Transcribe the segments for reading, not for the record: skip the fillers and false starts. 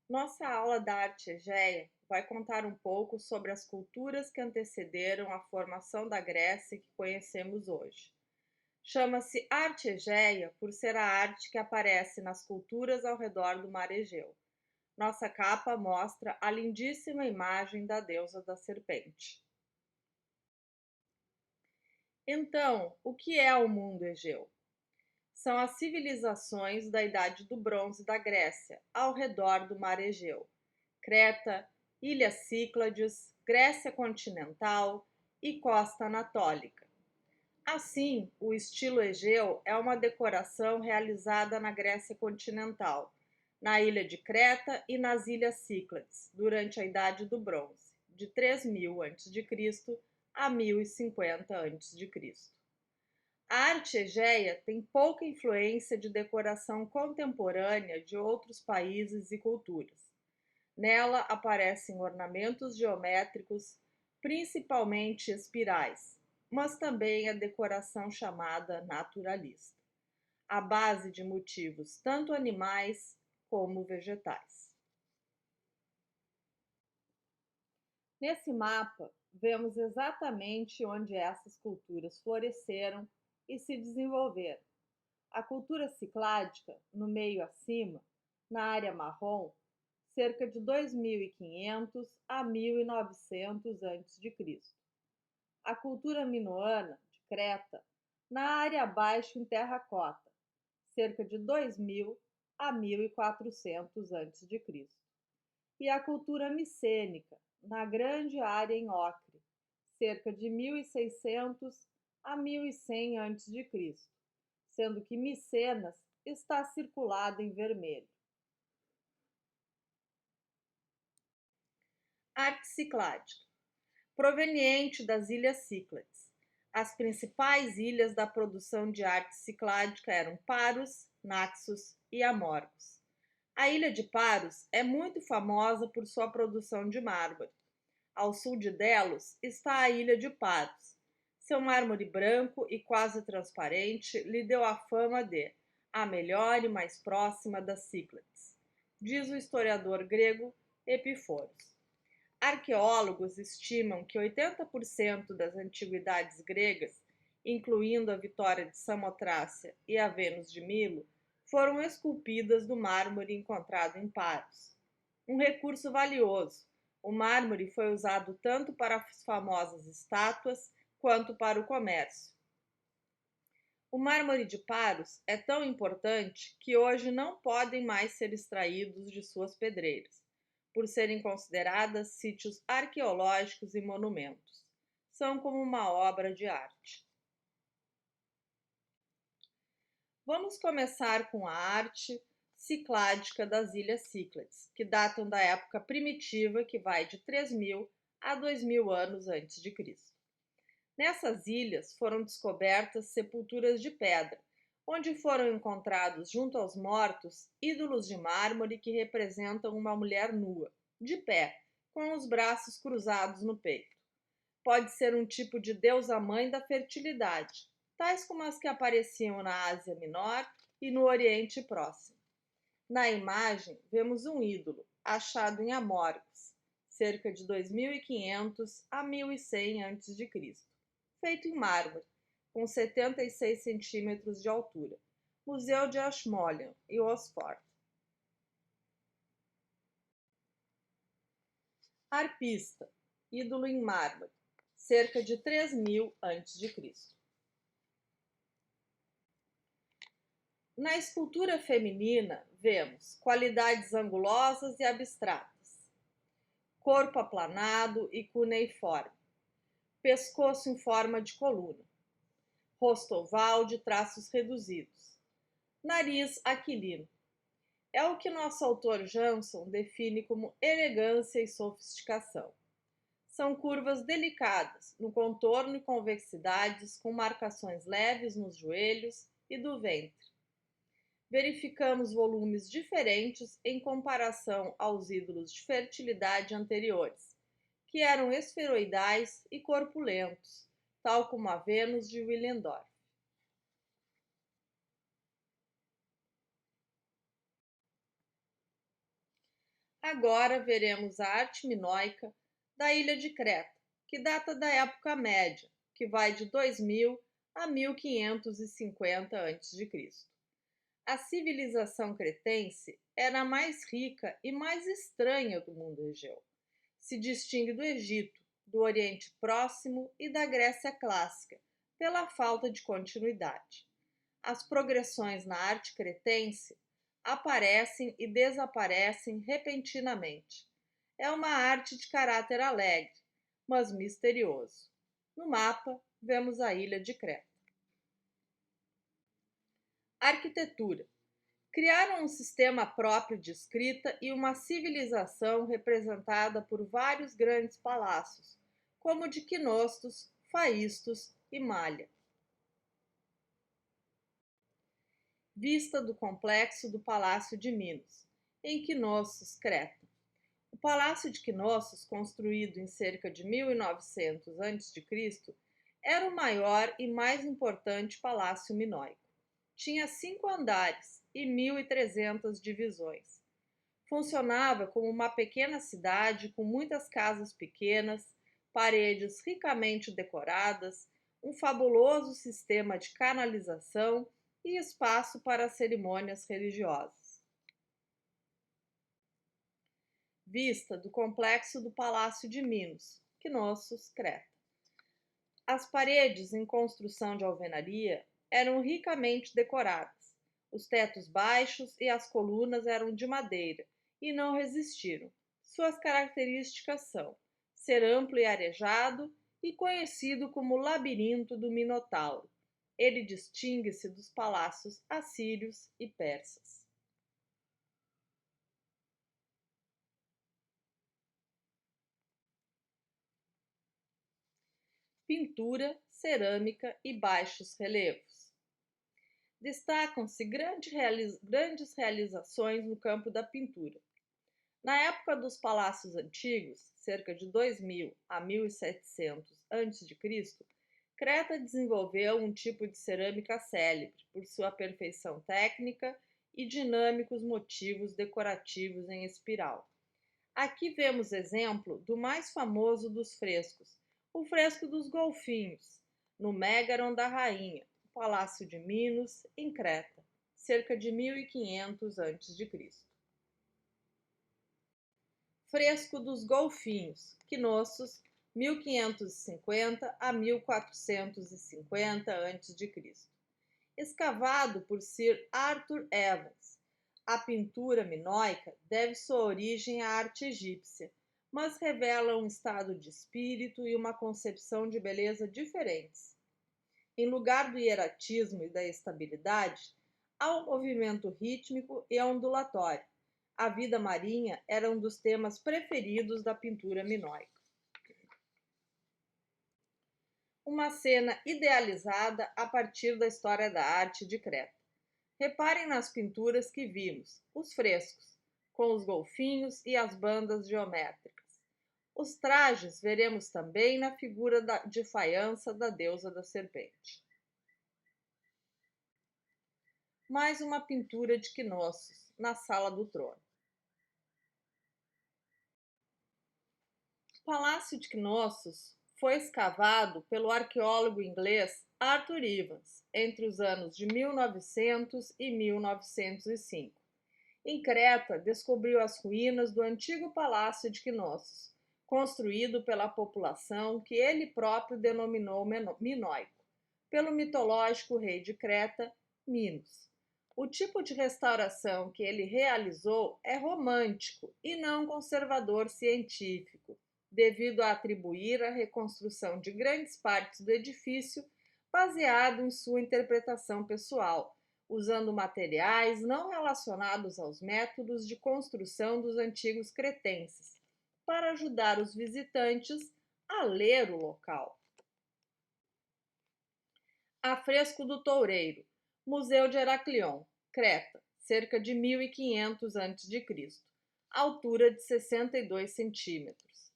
Nossa aula da arte egéia vai contar um pouco sobre as culturas que antecederam a formação da Grécia que conhecemos hoje. Chama-se arte egéia por ser a arte que aparece nas culturas ao redor do mar Egeu. Nossa capa mostra a lindíssima imagem da deusa da serpente. Então, o que é o mundo Egeu? São as civilizações da Idade do Bronze da Grécia, ao redor do mar Egeu. Creta, Ilhas Cíclades, Grécia continental e costa anatólica. Assim, o estilo egeu é uma decoração realizada na Grécia continental, na ilha de Creta e nas Ilhas Cíclades, durante a Idade do Bronze, de 3000 a.C. a 1050 a.C. A arte egéia tem pouca influência de decoração contemporânea de outros países e culturas. Nela aparecem ornamentos geométricos, principalmente espirais, mas também a decoração chamada naturalista, à base de motivos tanto animais como vegetais. Nesse mapa, vemos exatamente onde essas culturas floresceram e se desenvolveram. A cultura cicládica, no meio acima, na área marrom, cerca de 2500 a 1900 a.C. A cultura minoana, de Creta, na área abaixo em terracota, cerca de 2000 a 1400 a.C. E a cultura micênica, na grande área em Ocre, cerca de 1600 a 1100 a.C., sendo que Micenas está circulada em vermelho. Arte cicládica, proveniente das Ilhas Cíclades. As principais ilhas da produção de arte cicládica eram Paros, Naxos e Amorgos. A ilha de Paros é muito famosa por sua produção de mármore. Ao sul de Delos está a ilha de Paros. Seu mármore branco e quase transparente lhe deu a fama de a melhor e mais próxima das Cíclades, diz o historiador grego Epiforos. Arqueólogos estimam que 80% das antiguidades gregas, incluindo a Vitória de Samotrácia e a Vênus de Milo, foram esculpidas do mármore encontrado em Paros. Um recurso valioso, o mármore foi usado tanto para as famosas estátuas quanto para o comércio. O mármore de Paros é tão importante que hoje não podem mais ser extraídos de suas pedreiras, por serem consideradas sítios arqueológicos e monumentos. São como uma obra de arte. Vamos começar com a arte cicládica das Ilhas Cíclades, que datam da época primitiva, que vai de 3000 a 2000 anos antes de Cristo. Nessas ilhas foram descobertas sepulturas de pedra, onde foram encontrados junto aos mortos ídolos de mármore que representam uma mulher nua, de pé, com os braços cruzados no peito. Pode ser um tipo de deusa mãe da fertilidade, tais como as que apareciam na Ásia Menor e no Oriente Próximo. Na imagem, vemos um ídolo, achado em Amorgos, cerca de 2500 a 1100 a.C., feito em mármore, com 76 centímetros de altura. Museu de Ashmolean e Oxford. Harpista, ídolo em mármore, cerca de 3000 a.C. Na escultura feminina, vemos qualidades angulosas e abstratas, corpo aplanado e cuneiforme, pescoço em forma de coluna, rosto oval de traços reduzidos, nariz aquilino. É o que nosso autor Jansson define como elegância e sofisticação. São curvas delicadas no contorno e convexidades com marcações leves nos joelhos e do ventre. Verificamos volumes diferentes em comparação aos ídolos de fertilidade anteriores, que eram esferoidais e corpulentos, tal como a Vênus de Willendorf. Agora veremos a arte minoica da ilha de Creta, que data da época média, que vai de 2000 a 1550 a.C. A civilização cretense era a mais rica e mais estranha do mundo Egeu. Se distingue do Egito, do Oriente Próximo e da Grécia clássica, pela falta de continuidade. As progressões na arte cretense aparecem e desaparecem repentinamente. É uma arte de caráter alegre, mas misterioso. No mapa, vemos a ilha de Creta. Arquitetura. Criaram um sistema próprio de escrita e uma civilização representada por vários grandes palácios, como o de Quinostos, Faístos e Malha. Vista do complexo do Palácio de Minos, em Quinossos, Creta. O Palácio de Quinossos, construído em cerca de 1900 a.C., era o maior e mais importante palácio minoico. Tinha 5 andares e 1.300 divisões. Funcionava como uma pequena cidade com muitas casas pequenas, paredes ricamente decoradas, um fabuloso sistema de canalização e espaço para cerimônias religiosas. Vista do complexo do Palácio de Minos, Quinossos, Creta. As paredes em construção de alvenaria eram ricamente decoradas. Os tetos baixos e as colunas eram de madeira e não resistiram. Suas características são ser amplo e arejado e conhecido como Labirinto do Minotauro. Ele distingue-se dos palácios assírios e persas. Pintura, cerâmica e baixos relevos. Destacam-se grandes realizações no campo da pintura. Na época dos palácios antigos, cerca de 2000 a 1700 a.C., Creta desenvolveu um tipo de cerâmica célebre por sua perfeição técnica e dinâmicos motivos decorativos em espiral. Aqui vemos exemplo do mais famoso dos frescos, o fresco dos golfinhos, no Mégaron da Rainha, Palácio de Minos, em Creta, cerca de 1500 a.C. Fresco dos golfinhos, Quinossos, 1550 a 1450 a.C. Escavado por Sir Arthur Evans. A pintura minoica deve sua origem à arte egípcia, mas revela um estado de espírito e uma concepção de beleza diferentes. Em lugar do hieratismo e da estabilidade, há um movimento rítmico e ondulatório. A vida marinha era um dos temas preferidos da pintura minoica. Uma cena idealizada a partir da história da arte de Creta. Reparem nas pinturas que vimos, os frescos, com os golfinhos e as bandas geométricas. Os trajes veremos também na figura de faiança da deusa da serpente. Mais uma pintura de Quinossos, na Sala do Trono. O Palácio de Quinossos foi escavado pelo arqueólogo inglês Arthur Evans entre os anos de 1900 e 1905. Em Creta, descobriu as ruínas do antigo Palácio de Quinossos, construído pela população que ele próprio denominou minoico, pelo mitológico rei de Creta, Minos. O tipo de restauração que ele realizou é romântico e não conservador científico, devido a atribuir a reconstrução de grandes partes do edifício baseado em sua interpretação pessoal, usando materiais não relacionados aos métodos de construção dos antigos cretenses, para ajudar os visitantes a ler o local. Afresco do Toureiro, Museu de Heraclion, Creta, cerca de 1500 a.C., altura de 62 centímetros.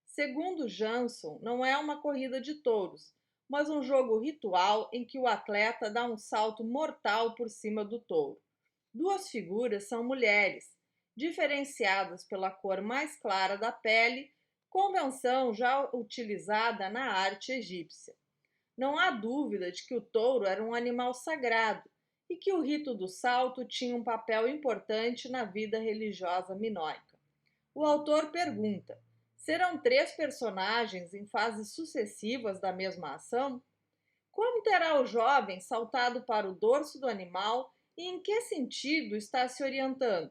Segundo Jansson, não é uma corrida de touros, mas um jogo ritual em que o atleta dá um salto mortal por cima do touro. Duas figuras são mulheres, diferenciadas pela cor mais clara da pele, convenção já utilizada na arte egípcia. Não há dúvida de que o touro era um animal sagrado e que o rito do salto tinha um papel importante na vida religiosa minoica. O autor pergunta: serão três personagens em fases sucessivas da mesma ação? Como terá o jovem saltado para o dorso do animal e em que sentido está se orientando?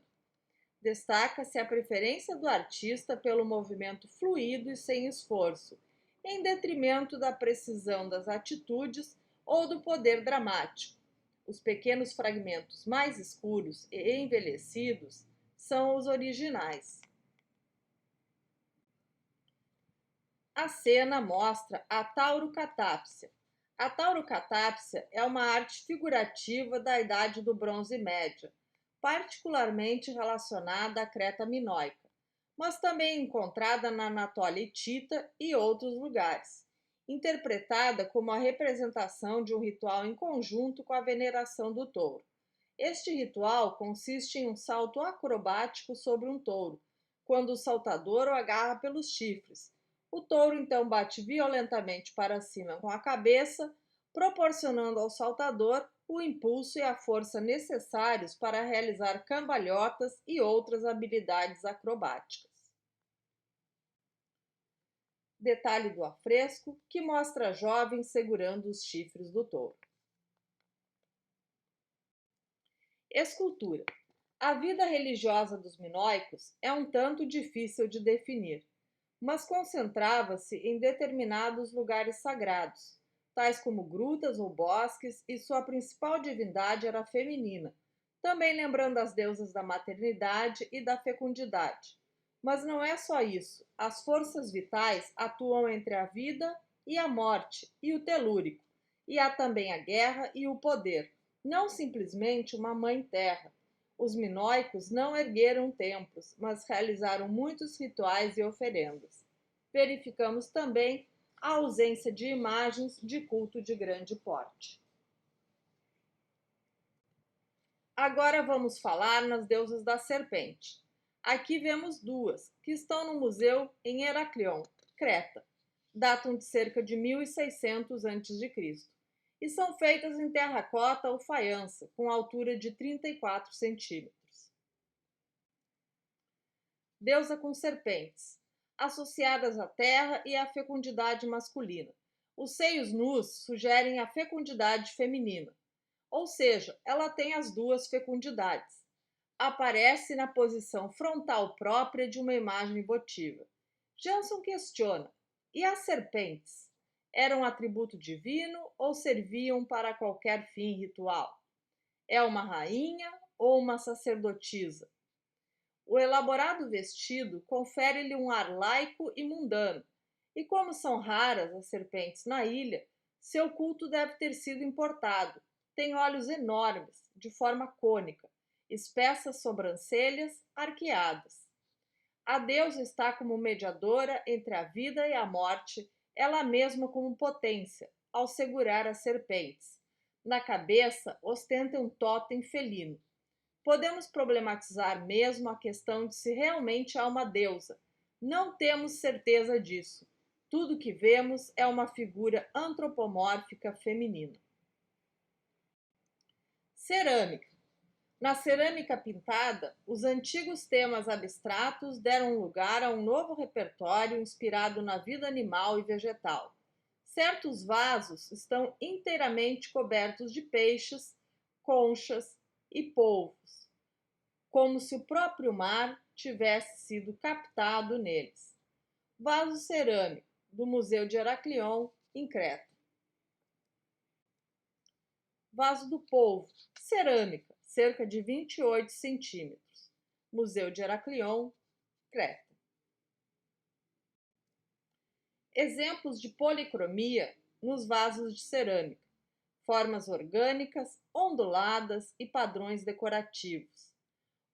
Destaca-se a preferência do artista pelo movimento fluido e sem esforço, em detrimento da precisão das atitudes ou do poder dramático. Os pequenos fragmentos mais escuros e envelhecidos são os originais. A cena mostra a taurocatápsia. A taurocatápsia é uma arte figurativa da Idade do Bronze Média, particularmente relacionada à Creta minoica, mas também encontrada na Anatólia hitita e outros lugares, interpretada como a representação de um ritual em conjunto com a veneração do touro. Este ritual consiste em um salto acrobático sobre um touro, quando o saltador o agarra pelos chifres. O touro então bate violentamente para cima com a cabeça, proporcionando ao saltador o impulso e a força necessários para realizar cambalhotas e outras habilidades acrobáticas. Detalhe do afresco que mostra a jovem segurando os chifres do touro. Escultura. A vida religiosa dos minoicos é um tanto difícil de definir, mas concentrava-se em determinados lugares sagrados, tais como grutas ou bosques, e sua principal divindade era feminina, também lembrando as deusas da maternidade e da fecundidade. Mas não é só isso, as forças vitais atuam entre a vida e a morte e o telúrico, e há também a guerra e o poder, não simplesmente uma mãe terra. Os minoicos não ergueram templos, mas realizaram muitos rituais e oferendas. Verificamos também a ausência de imagens de culto de grande porte. Agora vamos falar nas deusas da serpente. Aqui vemos duas, que estão no museu em Heraclion, Creta. Datam de cerca de 1600 a.C. e são feitas em terracota ou faiança, com altura de 34 centímetros. Deusa com serpentes, associadas à terra e à fecundidade masculina. Os seios nus sugerem a fecundidade feminina, ou seja, ela tem as duas fecundidades. Aparece na posição frontal própria de uma imagem votiva. Jansson questiona: e as serpentes? Eram atributo divino ou serviam para qualquer fim ritual? É uma rainha ou uma sacerdotisa? O elaborado vestido confere-lhe um ar laico e mundano, e como são raras as serpentes na ilha, seu culto deve ter sido importado. Tem olhos enormes, de forma cônica, espessas sobrancelhas arqueadas. A deusa está como mediadora entre a vida e a morte, ela mesma como potência, ao segurar as serpentes. Na cabeça ostenta um tótem felino. Podemos problematizar mesmo a questão de se realmente há uma deusa. Não temos certeza disso. Tudo que vemos é uma figura antropomórfica feminina. Cerâmica. Na cerâmica pintada, os antigos temas abstratos deram lugar a um novo repertório inspirado na vida animal e vegetal. Certos vasos estão inteiramente cobertos de peixes, conchas e polvos, como se o próprio mar tivesse sido captado neles. Vaso cerâmico, do Museu de Heraclion, em Creta. Vaso do Polvo, cerâmica, cerca de 28 centímetros. Museu de Heraclion, Creta. Exemplos de policromia nos vasos de cerâmica. Formas orgânicas, onduladas e padrões decorativos.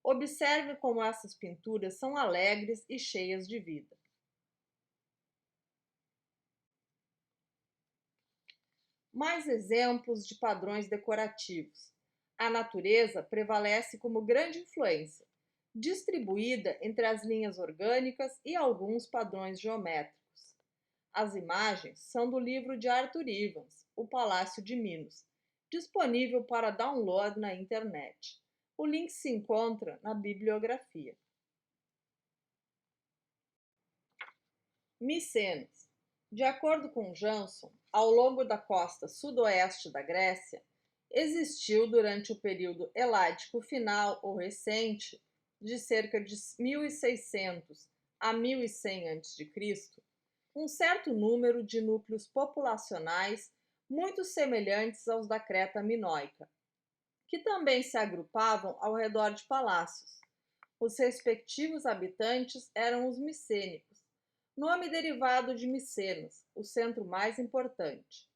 Observe como essas pinturas são alegres e cheias de vida. Mais exemplos de padrões decorativos. A natureza prevalece como grande influência. distribuída entre as linhas orgânicas e alguns padrões geométricos. As imagens são do livro de Arthur Evans, O Palácio de Minos, disponível para download na internet. O link se encontra na bibliografia. Micenas. De acordo com Jansson, ao longo da costa sudoeste da Grécia, existiu durante o período heládico final ou recente, de cerca de 1600 a 1100 a.C., um certo número de núcleos populacionais muito semelhantes aos da Creta minoica, que também se agrupavam ao redor de palácios. Os respectivos habitantes eram os micênicos, nome derivado de Micenas, o centro mais importante.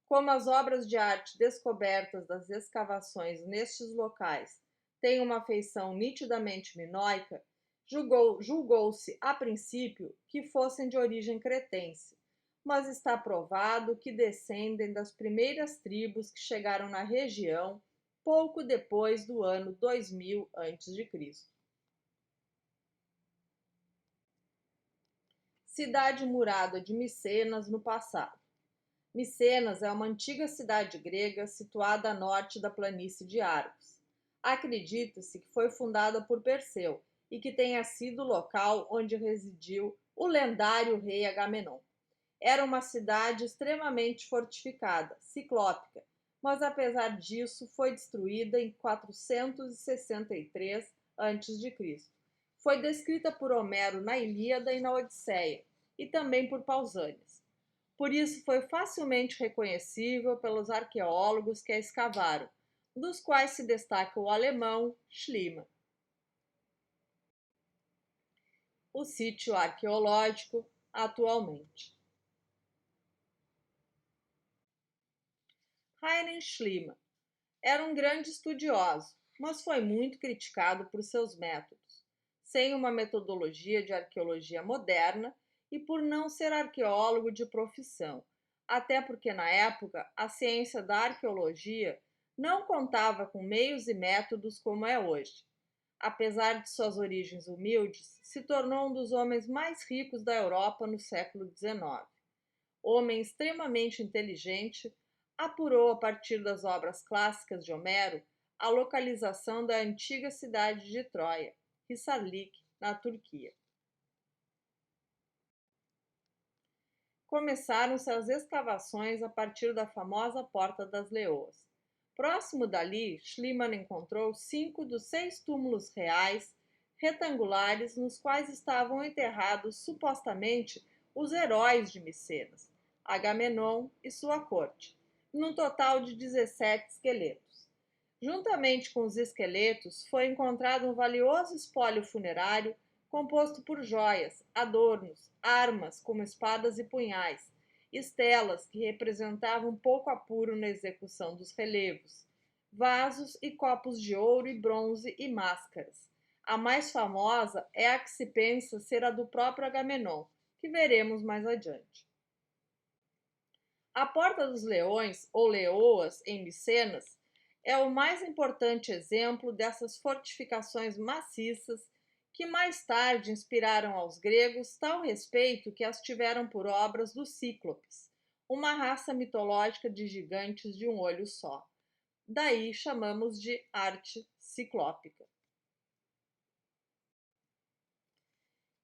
Como as obras de arte descobertas das escavações nestes locais têm uma feição nitidamente minoica, julgou-se a princípio que fossem de origem cretense, mas está provado que descendem das primeiras tribos que chegaram na região pouco depois do ano 2000 a.C. Cidade murada de Micenas no passado. Micenas é uma antiga cidade grega situada a norte da planície de Argos. Acredita-se que foi fundada por Perseu e que tenha sido o local onde residiu o lendário rei Agamenon. Era uma cidade extremamente fortificada, ciclópica, mas apesar disso foi destruída em 463 a.C. Foi descrita por Homero na Ilíada e na Odisseia, e também por Pausanias. Por isso foi facilmente reconhecível pelos arqueólogos que a escavaram, dos quais se destaca o alemão Schliemann. O sítio arqueológico atualmente. Heinrich Schliemann era um grande estudioso, mas foi muito criticado por seus métodos, sem uma metodologia de arqueologia moderna e por não ser arqueólogo de profissão, até porque na época a ciência da arqueologia não contava com meios e métodos como é hoje. Apesar de suas origens humildes, se tornou um dos homens mais ricos da Europa no século XIX. Homem extremamente inteligente, apurou a partir das obras clássicas de Homero a localização da antiga cidade de Troia, Hisarlik, na Turquia. Começaram-se as escavações a partir da famosa Porta das Leoas. Próximo dali, Schliemann encontrou 5 dos 6 túmulos reais retangulares nos quais estavam enterrados supostamente os heróis de Micenas, Agamenon e sua corte, num total de 17 esqueletos. Juntamente com os esqueletos, foi encontrado um valioso espólio funerário composto por joias, adornos, armas como espadas e punhais, estelas que representavam pouco apuro na execução dos relevos, vasos e copos de ouro e bronze e máscaras. A mais famosa é a que se pensa ser a do próprio Agamenon, que veremos mais adiante. A Porta dos Leões, ou Leoas, em Micenas, é o mais importante exemplo dessas fortificações maciças que mais tarde inspiraram aos gregos tal respeito que as tiveram por obras dos cíclopes, uma raça mitológica de gigantes de um olho só. Daí chamamos de arte ciclópica.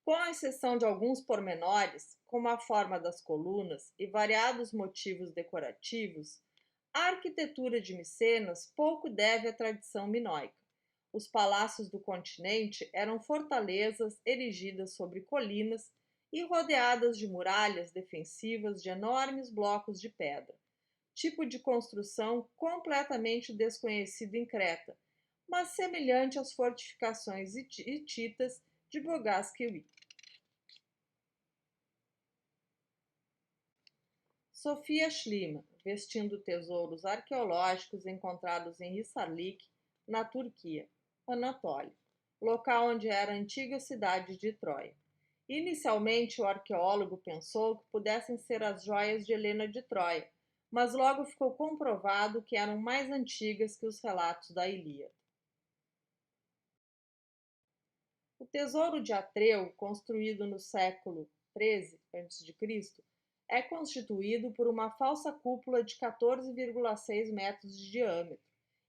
Com exceção de alguns pormenores, como a forma das colunas e variados motivos decorativos, a arquitetura de Micenas pouco deve à tradição minoica. Os palácios do continente eram fortalezas erigidas sobre colinas e rodeadas de muralhas defensivas de enormes blocos de pedra, tipo de construção completamente desconhecido em Creta, mas semelhante às fortificações hititas de Boghaz-Köi. Sofia Schliemann, vestindo tesouros arqueológicos encontrados em Hisarlik, na Turquia, Anatólia, local onde era a antiga cidade de Troia. Inicialmente, o arqueólogo pensou que pudessem ser as joias de Helena de Troia, mas logo ficou comprovado que eram mais antigas que os relatos da Ilíada. O tesouro de Atreu, construído no século XIII a.C., é constituído por uma falsa cúpula de 14,6 metros de diâmetro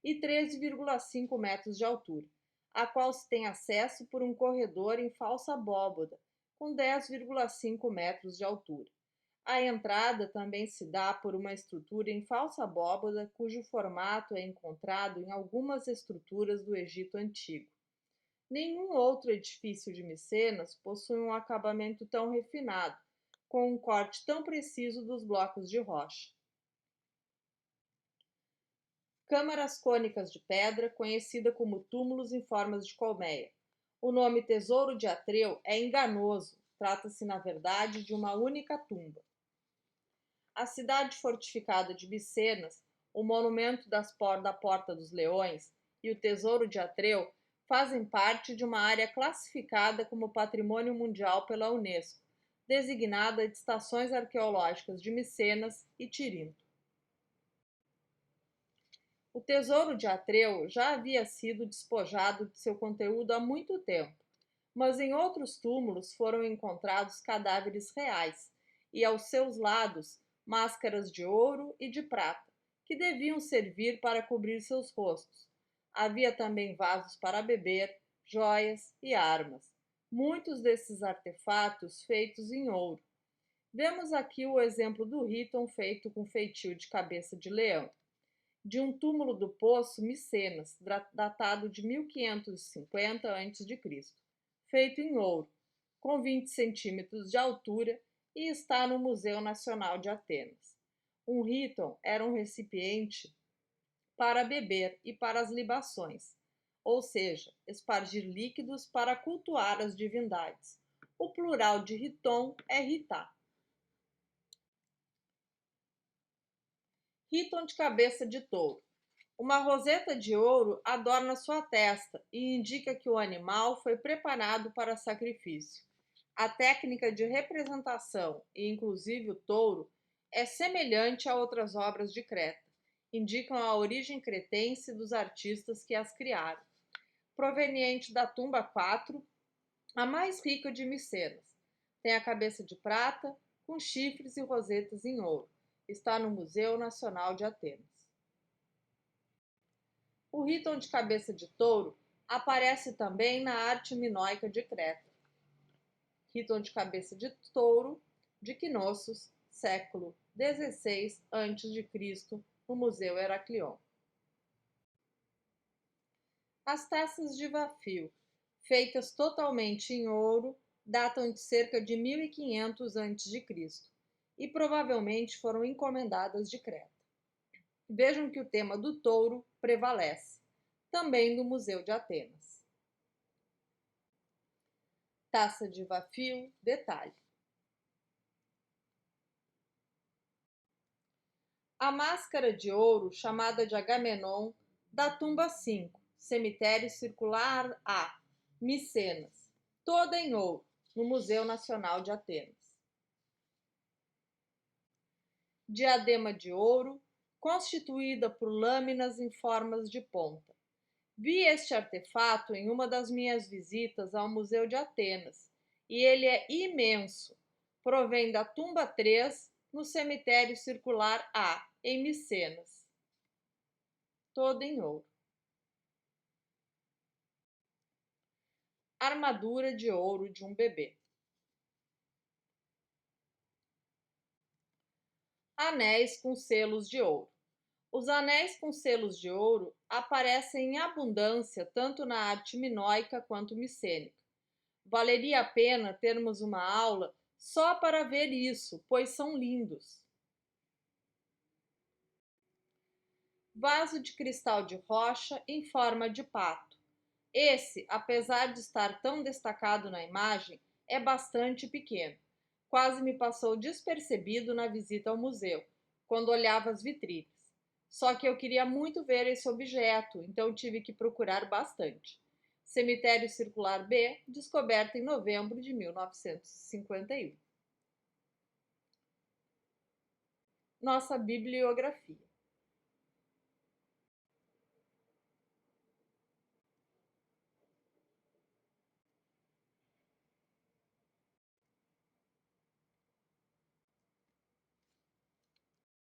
e 13,5 metros de altura, a qual se tem acesso por um corredor em falsa abóbada, com 10,5 metros de altura. A entrada também se dá por uma estrutura em falsa abóbada, cujo formato é encontrado em algumas estruturas do Egito Antigo. Nenhum outro edifício de Micenas possui um acabamento tão refinado, com um corte tão preciso dos blocos de rocha. Câmaras cônicas de pedra, conhecida como túmulos em formas de colmeia. O nome Tesouro de Atreu é enganoso, trata-se, na verdade, de uma única tumba. A cidade fortificada de Micenas, o monumento da Porta dos Leões e o Tesouro de Atreu fazem parte de uma área classificada como Patrimônio Mundial pela Unesco, designada de Estações Arqueológicas de Micenas e Tirinto. O Tesouro de Atreu já havia sido despojado de seu conteúdo há muito tempo, mas em outros túmulos foram encontrados cadáveres reais e, aos seus lados, máscaras de ouro e de prata, que deviam servir para cobrir seus rostos. Havia também vasos para beber, joias e armas, muitos desses artefatos feitos em ouro. Vemos aqui o exemplo do Riton feito com feitio de cabeça de leão, de um túmulo do Poço Micenas, datado de 1550 a.C., feito em ouro, com 20 centímetros de altura e está no Museu Nacional de Atenas. Um riton era um recipiente para beber e para as libações, ou seja, espargir líquidos para cultuar as divindades. O plural de riton é ritá. Riton de cabeça de touro. Uma roseta de ouro adorna sua testa e indica que o animal foi preparado para sacrifício. A técnica de representação, e inclusive o touro, é semelhante a outras obras de Creta. Indicam a origem cretense dos artistas que as criaram. Proveniente da tumba 4, a mais rica de Micenas. Tem a cabeça de prata, com chifres e rosetas em ouro. Está no Museu Nacional de Atenas. O riton de cabeça de touro aparece também na arte minoica de Creta. Riton de cabeça de touro de Knossos, século XVI a.C., no Museu Heraclion. As taças de Vafio, feitas totalmente em ouro, datam de cerca de 1500 a.C. e provavelmente foram encomendadas de Creta. Vejam que o tema do touro prevalece, também no Museu de Atenas. Taça de Vafio, detalhe. A máscara de ouro, chamada de Agamenon, da tumba 5, cemitério circular A, Micenas, toda em ouro, no Museu Nacional de Atenas. Diadema de ouro, constituída por lâminas em formas de ponta. Vi este artefato em uma das minhas visitas ao Museu de Atenas, e ele é imenso. Provém da tumba 3, no cemitério circular A, em Micenas. Todo em ouro. Armadura de ouro de um bebê. Anéis com selos de ouro. Os anéis com selos de ouro aparecem em abundância tanto na arte minoica quanto micênica. Valeria a pena termos uma aula só para ver isso, pois são lindos. Vaso de cristal de rocha em forma de pato. Esse, apesar de estar tão destacado na imagem, é bastante pequeno. Quase me passou despercebido na visita ao museu, quando olhava as vitrines. Só que eu queria muito ver esse objeto, então tive que procurar bastante. Cemitério Circular B, descoberto em novembro de 1951. Nossa bibliografia.